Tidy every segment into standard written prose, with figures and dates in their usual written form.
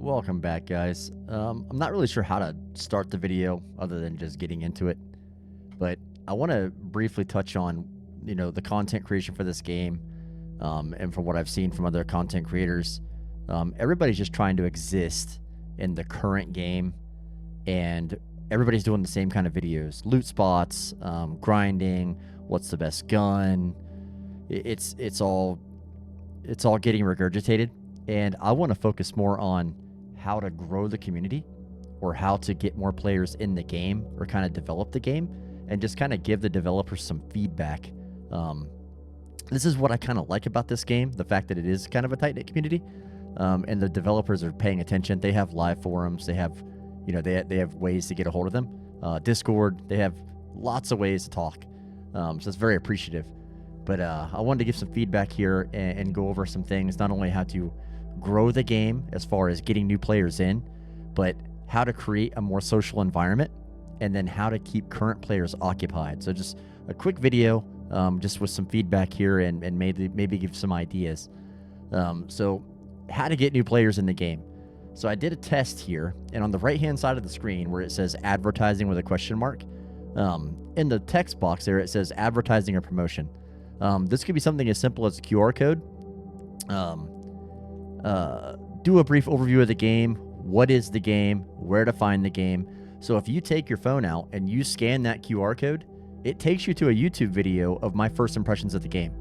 Welcome back, guys. I'm not really sure how to start the video other than just getting into it, but I want to briefly touch on, the content creation for this game, and from what I've seen from other content creators, everybody's just trying to exist in the current game, and everybody's doing the same kind of videos: loot spots, grinding, what's the best gun. It's all getting regurgitated, and I want to focus more on how to grow the community or how to get more players in the game or kind of develop the game and just kind of give the developers some feedback. Um, this is what I kind of like about this game, the fact that it is kind of a tight knit community, and the developers are paying attention. They have live forums. They have, they have ways to get a hold of them. Discord. They have lots of ways to talk. So it's very appreciative. But I wanted to give some feedback here and go over some things, not only how to grow the game as far as getting new players in, but how to create a more social environment, and then how to keep current players occupied. So just a quick video, just with some feedback here and maybe give some ideas. So how to get new players in the game. So I did a test here, and on the right-hand side of the screen where it says advertising with a question mark, in the text box there it says advertising or promotion. This could be something as simple as a QR code. Do a brief overview of the game. What is the game? Where to find the game? So if you take your phone out and you scan that QR code, it takes you to a YouTube video of my first impressions of the game.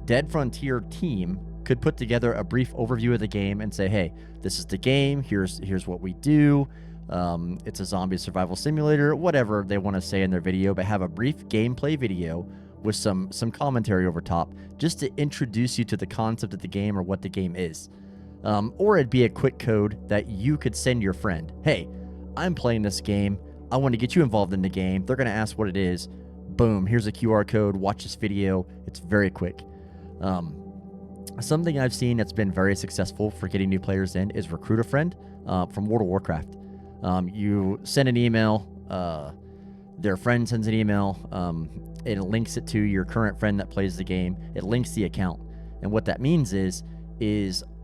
Dead Frontier team could put together a brief overview of the game and say, hey, this is the game. Here's what we do. It's a zombie survival simulator, whatever they want to say in their video, but have a brief gameplay video with some commentary over top just to introduce you to the concept of the game or what the game is. Or it'd be a quick code that you could send your friend. Hey, I'm playing this game. I want to get you involved in the game. They're going to ask what it is. Boom, here's a QR code. Watch this video. It's very quick. Something I've seen that's been very successful for getting new players in is Recruit a Friend from World of Warcraft. You send an email. Their friend sends an email. It links it to your current friend that plays the game. It links the account. And what that means is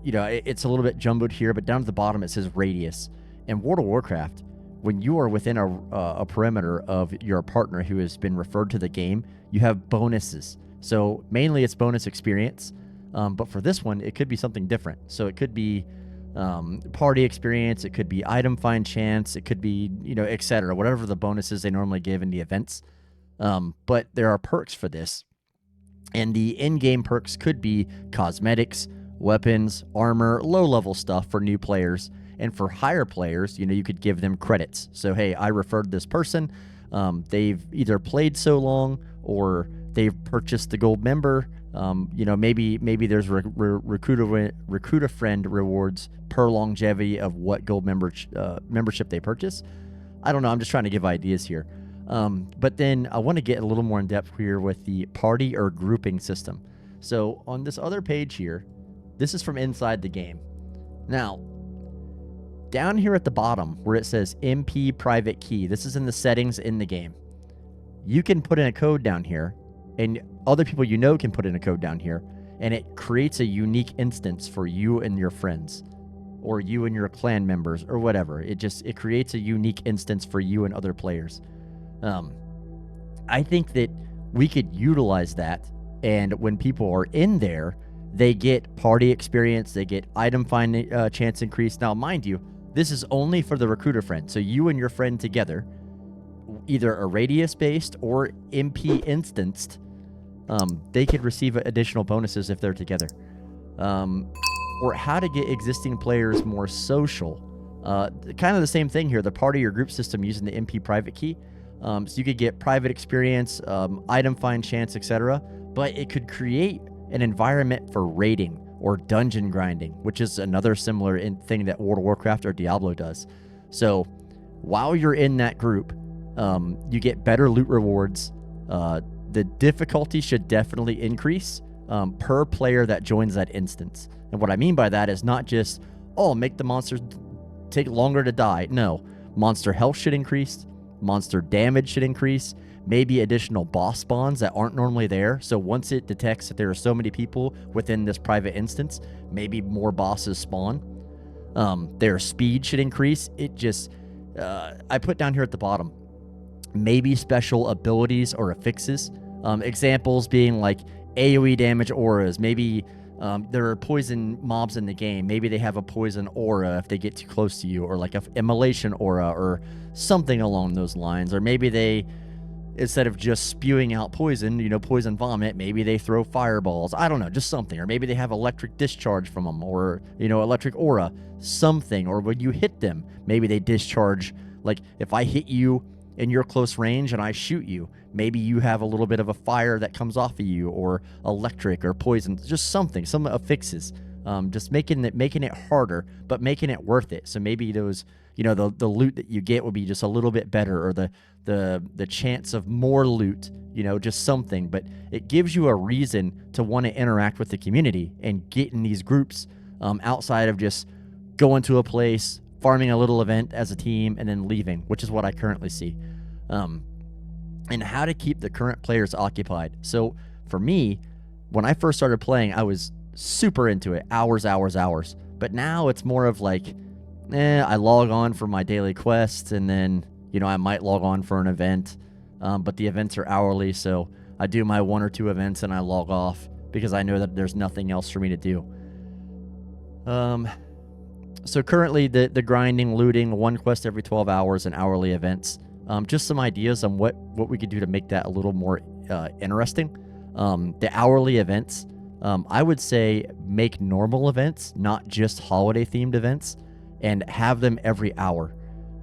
it's a little bit jumbled here, but down at the bottom it says radius. In World of Warcraft, when you are within a perimeter of your partner who has been referred to the game, you have bonuses. So mainly it's bonus experience, but for this one, it could be something different. So it could be party experience, it could be item find chance, it could be, etc., whatever the bonuses they normally give in the events. But there are perks for this. And the in-game perks could be cosmetics, weapons, armor, low-level stuff for new players. And for higher players, you could give them credits. So, hey, I referred this person. They've either played so long or they've purchased the gold member. Maybe there's recruit a friend rewards per longevity of what gold membership they purchase. I don't know. I'm just trying to give ideas here. But then I want to get a little more in depth here with the party or grouping system. So on this other page here, this is from inside the game. Now, down here at the bottom where it says MP private key, this is in the settings in the game. You can put in a code down here, and other people can put in a code down here, and it creates a unique instance for you and your friends, or you and your clan members, or whatever. It creates a unique instance for you and other players. I think that we could utilize that, and when people are in there, they get party experience, they get item find chance increase. Now, mind you, this is only for the recruiter friend. So you and your friend together, either a radius-based or MP instanced, they could receive additional bonuses if they're together. Or how to get existing players more social. Kind of the same thing here, the party or group system using the MP private key. So you could get private experience, item find chance, etc. But it could create an environment for raiding or dungeon grinding, which is another similar thing that World of Warcraft or Diablo does. So while you're in that group, you get better loot rewards. The difficulty should definitely increase per player that joins that instance. And what I mean by that is not just, make the monsters take longer to die. No, monster health should increase. Monster damage should increase. Maybe additional boss spawns that aren't normally there. So once it detects that there are so many people within this private instance, maybe more bosses spawn. Their speed should increase. It just, I put down here at the bottom, maybe special abilities or affixes. Examples being like AoE damage auras. Maybe there are poison mobs in the game. Maybe they have a poison aura if they get too close to you, or like a immolation aura or something along those lines. Or maybe they, instead of just spewing out poison, poison vomit, maybe they throw fireballs. I don't know, just something. Or maybe they have electric discharge from them, or, electric aura, something. Or when you hit them, maybe they discharge. Like if I hit you in your close range and I shoot you, maybe you have a little bit of a fire that comes off of you, or electric or poison, just something, some affixes. Just making it harder, but making it worth it. So maybe those, the loot that you get will be just a little bit better, or the chance of more loot, just something. But it gives you a reason to want to interact with the community and get in these groups, outside of just going to a place, farming a little event as a team, and then leaving, which is what I currently see. And how to keep the current players occupied. So for me, when I first started playing, I was super into it, hours. But now it's more of like, I log on for my daily quests, and then, I might log on for an event, but the events are hourly, so I do my 1 or 2 events and I log off because I know that there's nothing else for me to do. So currently the grinding, looting, 1 quest every 12 hours, and hourly events. Just some ideas on what we could do to make that a little more interesting. The hourly events, I would say make normal events, not just holiday-themed events, and have them every hour,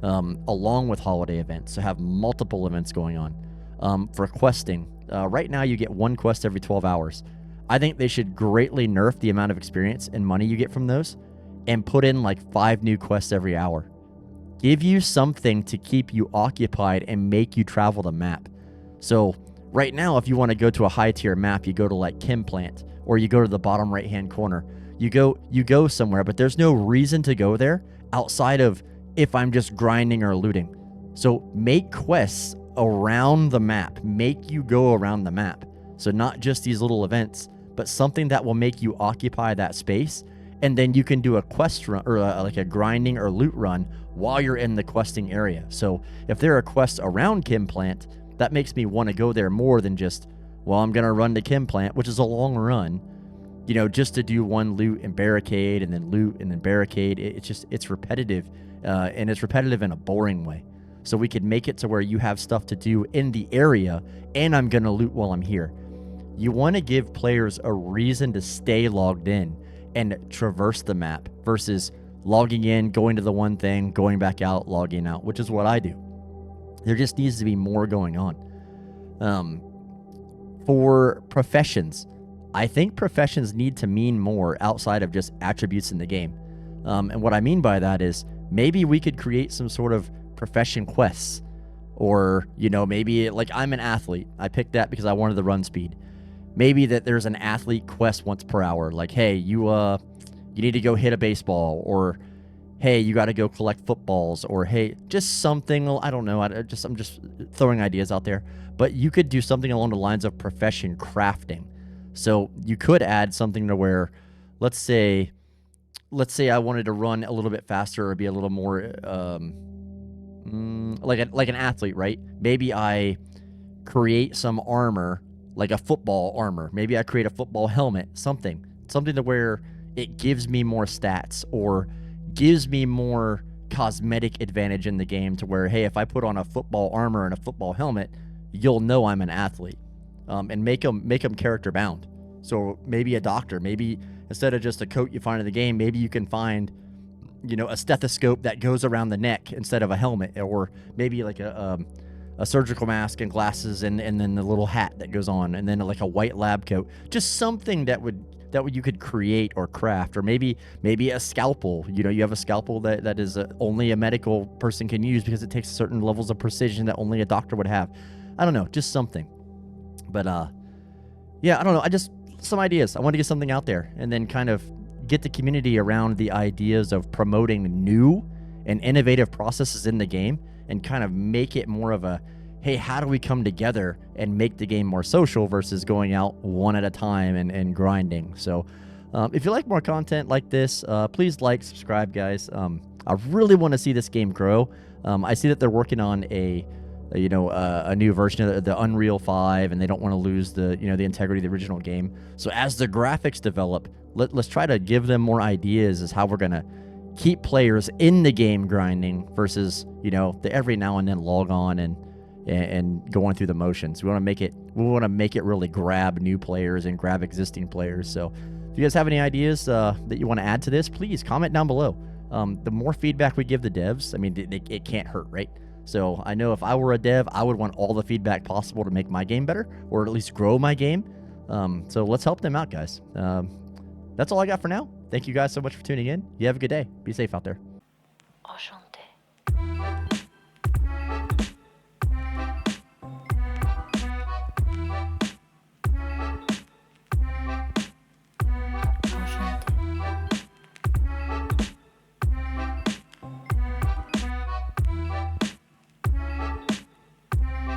along with holiday events. So have multiple events going on. For questing, right now you get 1 quest every 12 hours. I think they should greatly nerf the amount of experience and money you get from those, and put in like 5 new quests every hour. Give you something to keep you occupied and make you travel the map. So right now, if you want to go to a high tier map, you go to like Chem Plant, or you go to the bottom right hand corner. You go somewhere, but there's no reason to go there outside of if I'm just grinding or looting. So make quests around the map. Make you go around the map. So not just these little events, but something that will make you occupy that space. And then you can do a quest run, or like a grinding or loot run while you're in the questing area. So if there are quests around Chem Plant, that makes me want to go there more than just, well, I'm going to run to Chem Plant, which is a long run, just to do 1 loot and barricade, and then loot and then barricade. It's repetitive, and it's repetitive in a boring way. So we could make it to where you have stuff to do in the area, and I'm going to loot while I'm here. You want to give players a reason to stay logged in and traverse the map, versus logging in, going to the one thing, going back out, logging out, which is what I do. There just needs to be more going on. For professions, I think professions need to mean more outside of just attributes in the game. And what I mean by that is maybe we could create some sort of profession quests, or, maybe like I'm an athlete. I picked that because I wanted the run speed. Maybe that there's an athlete quest once per hour. Like, hey, you need to go hit a baseball, or hey, you got to go collect footballs, or hey, just something. I don't know. I'm just throwing ideas out there. But you could do something along the lines of profession crafting. So you could add something to where, let's say I wanted to run a little bit faster, or be a little more like an athlete, right? Maybe I create some armor, like a football armor. Maybe I create a football helmet, something to where it gives me more stats, or gives me more cosmetic advantage in the game, to where, hey, if I put on a football armor and a football helmet, you'll know I'm an athlete. And make them character bound. So maybe a doctor, maybe instead of just a coat you find in the game, maybe you can find, a stethoscope that goes around the neck instead of a helmet, or maybe like a surgical mask and glasses, and then the little hat that goes on, and then like a white lab coat. Just something that you could create or craft. Or maybe a scalpel. You have a scalpel that is only a medical person can use, because it takes certain levels of precision that only a doctor would have. I don't know, just something. But yeah, I don't know. Some ideas. I want to get something out there, and then kind of get the community around the ideas of promoting new and innovative processes in the game, and kind of make it more of a, hey, how do we come together and make the game more social, versus going out one at a time and grinding. So If you like more content like this, please like, subscribe, guys. I really want to see this game grow. I see that they're working on a new version of the Unreal 5, and they don't want to lose the integrity of the original game. So as the graphics develop, let's try to give them more ideas as how we're gonna keep players in the game grinding versus the every now and then log on and going through the motions. We want to make it really grab new players and grab existing players. So if you guys have any ideas that you want to add to this, please comment down below. The more feedback we give the devs, I mean, it can't hurt, right? So I know if I were a dev, I would want all the feedback possible to make my game better, or at least grow my game. So let's help them out, guys. That's all I got for now. Thank you guys so much for tuning in. You have a good day. Be safe out there. Enchanté.